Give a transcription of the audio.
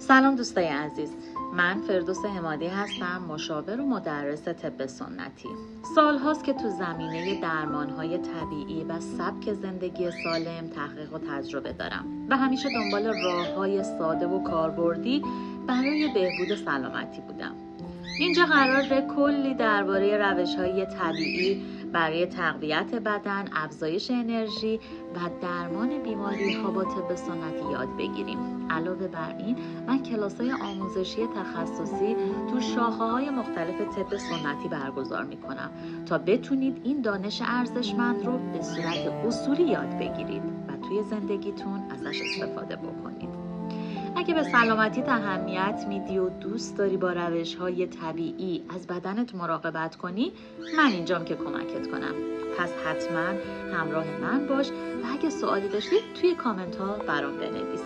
سلام دوستای عزیز، من فردوس حمادی هستم، مشاور و مدرس طب سنتی. سالهاست که تو زمینه درمانهای طبیعی و سبک زندگی سالم تحقیق و تجربه دارم و همیشه دنبال راههای ساده و کاربردی برای بهبود سلامتی بودم. اینجا قراره کلی درباره روش‌های طبیعی برای تقویت بدن، افزایش انرژی و درمان بیماری‌ها با طب سنتی یاد بگیریم. علاوه بر این، من کلاس‌های آموزشی تخصصی تو شاخه‌های مختلف طب سنتی برگزار می‌کنم تا بتونید این دانش ارزشمند رو به صورت اصولی یاد بگیرید و توی زندگیتون ازش استفاده بکنید. اگه به سلامتیت اهمیت میدی و دوست داری با روش‌های طبیعی از بدنت مراقبت کنی، من اینجام که کمکت کنم. پس حتما همراه من باش و اگه سوالی داشتی توی کامنت ها برام بنویس.